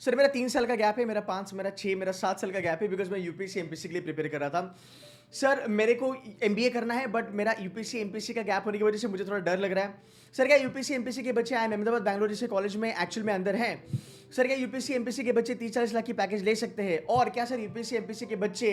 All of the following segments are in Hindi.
सर मेरा 3 साल का गैप है, मेरा 5, मेरा 6, मेरा 7 साल का गैप है बिकॉज़ मैं यूपीएससी, एमपीएससी के लिए प्रिपेयर कर रहा था। सर मेरे को एमबीए करना है बट मेरा यूपीएससी, एमपीएससी का गैप होने की वजह से मुझे थोड़ा डर लग रहा है। सर क्या यूपीएससी, एमपीएससी के बच्चे आईआईएम अहमदाबाद, बैंगलोर जैसे कॉलेज में एक्चुअल में अंदर हैं? सर क्या यूपीएससी, एमपीएससी के बच्चे 30-40 लाख की पैकेज ले सकते हैं? और क्या सर यूपीएससी, एमपीएससी के बच्चे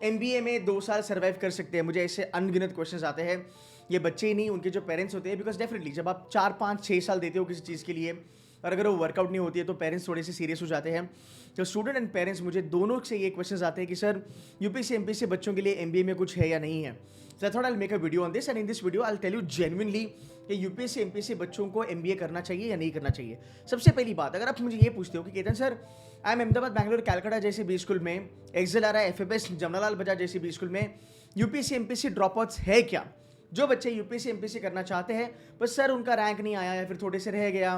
एमबीए में 2 साल सर्वाइव कर सकते हैं? मुझे ऐसे अनगिनत क्वेश्चंस आते हैं। ये बच्चे ही नहीं, उनके जो पेरेंट्स होते हैं, बिकॉज़ डेफिनिटली जब आप 4, 5, 6 साल देते हो किसी चीज़ के लिए और अगर वो वर्कआउट नहीं होती है तो पेरेंट्स थोड़े से सीरियस हो जाते हैं। तो स्टूडेंट एंड पेरेंट्स मुझे दोनों से ये क्वेश्चंस आते हैं कि सर यूपीएससी, एमपीएससी बच्चों के लिए एमबीए में कुछ है या नहीं है? So I thought I'll make a video on this, and in this video I'll tell you genuinely कि यूपीएससी, एमपीएससी बच्चों को एमबीए करना चाहिए या नहीं करना चाहिए। सबसे पहली बात, अगर आप मुझे ये पूछते हो कि Ketan sir I am Ahmedabad, Bangalore, Calcutta जैसे बी स्कूल में, एक्सेल आ रहा है, एफएफएस, जमनालाल बजाज जैसी बी स्कूल में यूपीएससी, एमपीएससी ड्रॉप आउट्स है क्या? जो बच्चे यूपीएससी, एमपीएससी करना चाहते हैं बस सर उनका रैंक नहीं आया या फिर थोड़े से रह गया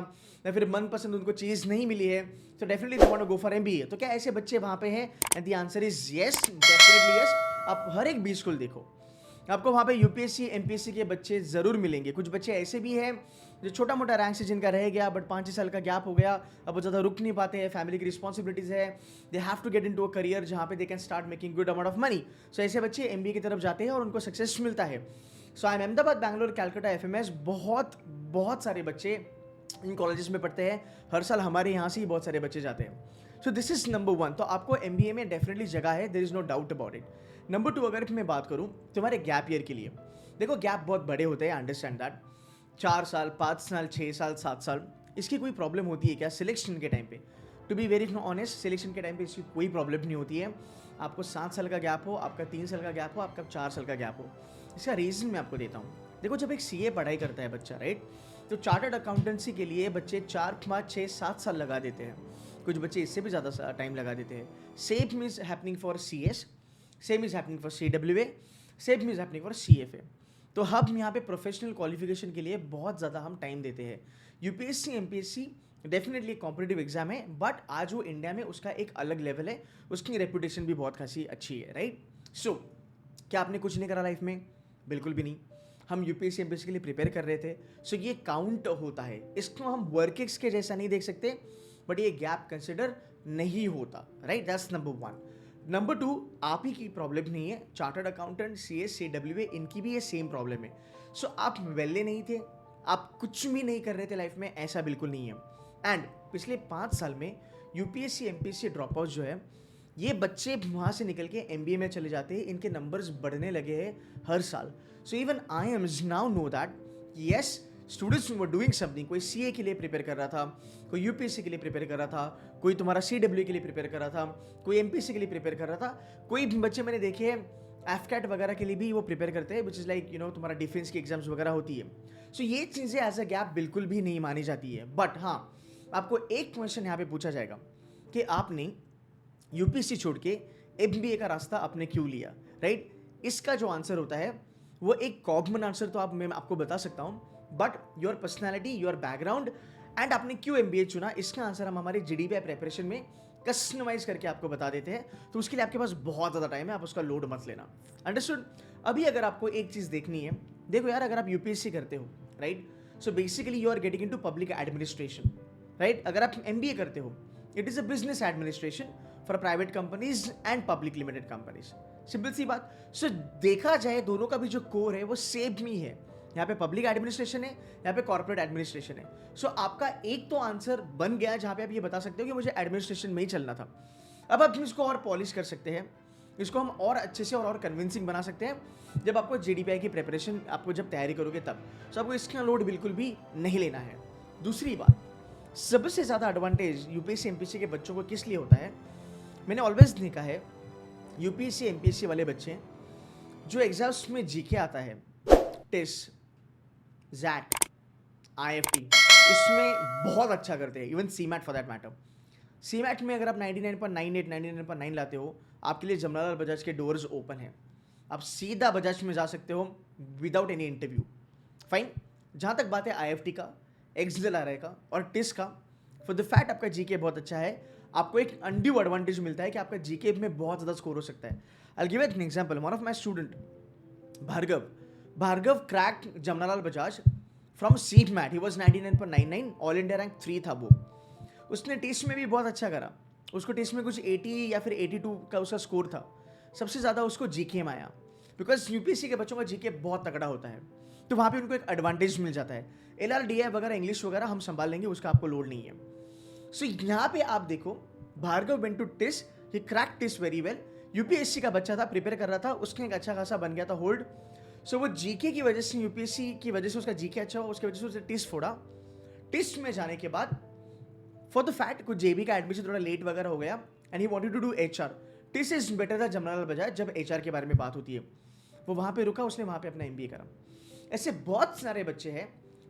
या फिर मनपसंद उनको चीज़ नहीं मिली है, तो definitely they want to go for MBA. तो क्या ऐसे बच्चे वहाँ पे हैं? And the answer is yes, definitely yes. आप हर एक बी स्कूल देखो, आपको वहाँ पे यूपीएससी, एमपीएससी के बच्चे ज़रूर मिलेंगे। कुछ बच्चे ऐसे भी हैं जो छोटा मोटा रैंक से जिनका रह गया बट 5-6 साल का गैप हो गया, अब वो ज़्यादा रुक नहीं पाते हैं, फैमिली की रिस्पॉन्सिबिलिटीज़ है, they have to get into a career जहाँ पे they can start making good amount of money. So ऐसे बच्चे एमबीए की तरफ जाते हैं और उनको सक्सेस मिलता है। So IIM Ahmedabad, Bangalore, Calcutta, FMS, बहुत सारे बच्चे इन कॉलेजेस में पढ़ते हैं। हर साल हमारे यहाँ से ही बहुत सारे बच्चे जाते हैं। So this is number 1। तो आपको एमबीए में डेफिनेटली जगह है, there is no doubt about it. Number 2, अगर मैं बात करूँ तुम्हारे गैप ईयर के लिए, देखो गैप बहुत बड़े होते हैं, अंडरस्टैंड दैट। 4 साल, 5 साल, 6 साल, 7 साल, इसकी कोई प्रॉब्लम होती है क्या सिलेक्शन के टाइम पे? To be very honest, selection के टाइम पे इसकी कोई प्रॉब्लम नहीं होती है। आपको 7 साल का गैप हो, आपका 3 साल का गैप हो, आपका 4 साल का गैप हो, इसका रीज़न मैं आपको देता हूँ। देखो जब एक सीए पढ़ाई करता है बच्चा, राइट, तो चार्टर्ड अकाउंटेंसी के लिए बच्चे 4, 5, 6, 7 साल लगा देते हैं। कुछ बच्चे इससे भी ज़्यादा टाइम लगा देते हैं। Same is happening for CS, same is happening for CWA, same is happening for CFA. तो हम यहाँ पे प्रोफेशनल क्वालिफिकेशन के लिए बहुत ज़्यादा हम टाइम देते हैं। यूपीएससी, एमपीएससी डेफिनेटली एक कॉम्पिटिटिव एग्जाम है, बट आज वो इंडिया में उसका एक अलग लेवल है, उसकी रेपुटेशन भी बहुत खासी अच्छी है, राइट। सो क्या आपने कुछ नहीं करा लाइफ में? बिल्कुल भी नहीं। हम यूपीएससी, एमपीएससी के लिए प्रिपेयर कर रहे थे, सो ये काउंट होता है। इसको हम वर्किंग्स के जैसा नहीं देख सकते, बट ये गैप कंसिडर नहीं होता, राइट। That's number 1। नंबर 2, आप ही की प्रॉब्लम नहीं है, चार्टर्ड अकाउंटेंट, सीएस, सीडब्ल्यूए, इनकी भी ये सेम प्रॉब्लम है। सो आप वेले नहीं थे, आप कुछ भी नहीं कर रहे थे लाइफ में, ऐसा बिल्कुल नहीं है। एंड पिछले 5 साल में यूपीएससी, एमपीएससी ड्रॉप आउट जो है, ये बच्चे वहाँ से निकल के एमबीए में चले जाते हैं, इनके नंबर्स बढ़ने लगे हैं हर साल। So even I am now know that yes, students were doing something. कोई सीए के लिए प्रिपेयर कर रहा था, कोई यूपीएससी के लिए प्रिपेयर कर रहा था, कोई तुम्हारा सीडब्ल्यू के लिए प्रिपेयर कर रहा था, कोई एमपीएससी के लिए प्रिपेयर कर रहा था, कोई बच्चे मैंने देखे हैं एफकैट वगैरह के लिए भी वो प्रिपेयर करते हैं, विच इज़ लाइक तुम्हारा डिफेंस की एग्जाम्स वगैरह होती है। सो ये चीज़ें एज अ गैप बिल्कुल भी नहीं मानी जाती है। बट हाँ, आपको एक क्वेश्चन यहाँ पे पूछा जाएगा कि आपने यूपीएससी छोड़ के एमबीए का रास्ता आपने क्यों लिया, राइट। इसका जो आंसर होता है वो एक कॉमन आंसर तो मैं आपको बता सकता हूँ, but your personality, your background and आपने क्यों एमबीए चुना, इसका आंसर हम हमारे जीडीपीआई प्रेपरेशन में कस्टमाइज करके आपको बता देते हैं। तो उसके लिए आपके पास बहुत ज़्यादा टाइम है, आप उसका लोड मत लेना, अंडरस्टूड। अभी अगर आपको एक चीज़ देखनी है, देखो यार, अगर आप यूपीएससी करते हो, right, so basically you are getting into public administration, right. अगर आप एमबीए करते हो, it is a business administration for private companies and public limited companies, simple सी बात। सो देखा जाए दोनों का भी जो कोर है वो सेम ही है। यहाँ पे पब्लिक एडमिनिस्ट्रेशन है, यहाँ पे कॉर्पोरेट एडमिनिस्ट्रेशन है। सो आपका एक तो आंसर बन गया जहाँ पे आप ये बता सकते हो कि मुझे एडमिनिस्ट्रेशन में ही चलना था। अब आप इसको और पॉलिश कर सकते हैं, इसको हम और अच्छे से और कन्विंसिंग बना सकते हैं जब आपको जीडीपीआई की प्रिपरेशन आपको जब तैयारी करोगे तब। सो आपको इसका लोड बिल्कुल भी नहीं लेना है। दूसरी बात, सबसे ज़्यादा एडवांटेज यूपीएससी, एमपीएससी के बच्चों को किस लिए होता है, मैंने ऑलवेज देखा है यूपीएससी, एमपीएससी वाले बच्चे जो एग्जाम्स में जीके आता है, टेस्ट, जैट, आईएफटी, इसमें बहुत अच्छा करते हैं, even CMAT for that matter. CMAT में अगर आप 99.98, 99.9 लाते हो, आपके लिए जमनालाल बजाज के डोर्स ओपन हैं, आप सीधा बजाज में जा सकते हो विदाउट एनी इंटरव्यू, फाइन। जहाँ तक बात है आईएफटी का, एक्सएलआरआई का और टिस का, फॉर द फैक्ट आपका जीके बहुत अच्छा है, आपको एक अनड्यू एडवांटेज मिलता है कि आपका जीके में बहुत ज़्यादा स्कोर हो सकता है। I give an example, one of my student Bhargav cracked Jamnalal Bajaj from CET MAT, he was 99.99, all India rank 3 था वो। उसने टेस्ट में भी बहुत अच्छा करा, उसको टेस्ट में कुछ 80 या फिर 82 का उसका स्कोर था। सबसे ज़्यादा उसको जीके में आया, बिकॉज यूपीएससी के बच्चों का जीके बहुत तगड़ा होता है, तो वहाँ पे उनको एक एडवांटेज मिल जाता है। LRDI वगैरह इंग्लिश वगैरह हम संभाल लेंगे, उसका आपको लोड नहीं है। सो यहाँ पे आप देखो, Bhargav went to test, he crack test very well. UPSC का बच्चा था, प्रिपेयर कर रहा था, उसके एक अच्छा खासा बन गया था होल्ड। सो वो जीके की वजह से, यूपीएससी की वजह से उसका जीके अच्छा हुआ, उसकी वजह से उसने टेस्ट फोड़ा। टेस्ट में जाने के बाद फॉर द फैक्ट कुछ जेबी का एडमिशन थोड़ा लेट वगैरह हो गया and he wanted to do HR। Test is better था जमनालाल बजाय जब HR के बारे में बात होती है। वो वहाँ पे रुका, उसने वहाँ पे अपना MBA करा। ऐसे बहुत सारे बच्चे हैं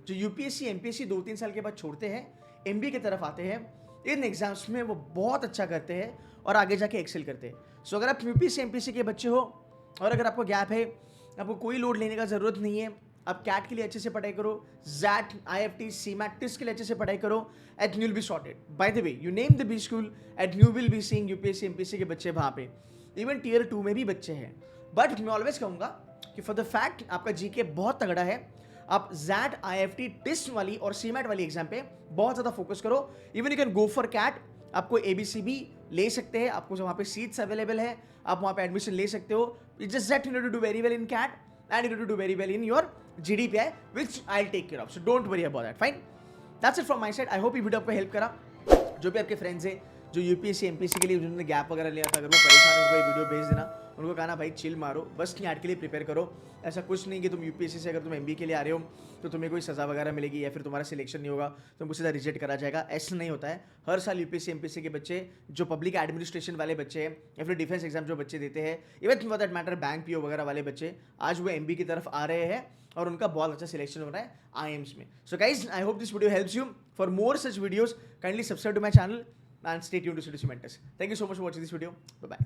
जो यूपीएससी एमपीएससी 2-3 साल के बाद छोड़ते हैं, MBA की तरफ आते हैं, इन एग्जाम्स में वो बहुत अच्छा करते हैं और आगे जाके एक्सेल करते हैं। सो अगर आप यूपीएससी एमपीएससी के बच्चे हो और अगर आपको गैप है, आपको कोई लोड लेने का ज़रूरत नहीं है, आप कैट के लिए अच्छे से पढ़ाई करो, जैट IFT CMAT टेस्ट के लिए अच्छे से पढ़ाई करो, at new will be sorted. By the way, you name the B school, at new will be seeing UPSC MPSC के बच्चे वहाँ पे, इवन Tier 2 में भी बच्चे हैं। बट मैं ऑलवेज कहूँगा कि फॉर द फैक्ट आपका जीके बहुत तगड़ा है, आप जैट IFT टेस्ट वाली और CMAT वाली एग्जाम पे बहुत ज़्यादा फोकस करो। Even you can go for CAT, आपको ABCB ले सकते हैं, आपको वहाँ पे सीट्स अवेलेबल है, आप वहाँ पे एडमिशन ले सकते हो। It's just that you need to do very well in CAT and you need to do very well in your GDPI, which I'll take care of. So don't worry about that. Fine. That's it from my side. I hope ये वीडियो आपको हेल्प करा। जो भी आपके फ्रेंड्स हैं जो यूपीएससी एमपीएससी के लिए जिन्होंने गैप वगैरह लिया था, अगर वो परेशान है, उनको ये वीडियो भेज देना, उनको कहना भाई चिल मारो, बस NET के लिए प्रिपेयर करो। ऐसा कुछ नहीं कि तुम यूपीएससी से अगर तुम MBA के लिए आ रहे हो तो तुम्हें कोई सज़ा वगैरह मिलेगी या फिर तुम्हारा सिलेक्शन नहीं होगा, तुमको सीधा रिजेक्ट करा जाएगा। ऐसा नहीं होता है। हर साल यूपीएससी एमपीएससी के बच्चे, जो पब्लिक एडमिनिस्ट्रेशन वाले बच्चे हैं या फिर डिफेंस एग्जाम जो बच्चे देते हैं, even for that matter bank PO वगैरह वाले बच्चे, आज वो MBA की तरफ आ रहे हैं और उनका बहुत अच्छा सिलेक्शन हो रहा है IIMs में। So guys, I hope this video helps you. For more such videos, kindly subscribe to my channel and stay tuned to Citizen Mentors. Thank you so much for watching this video. Bye bye.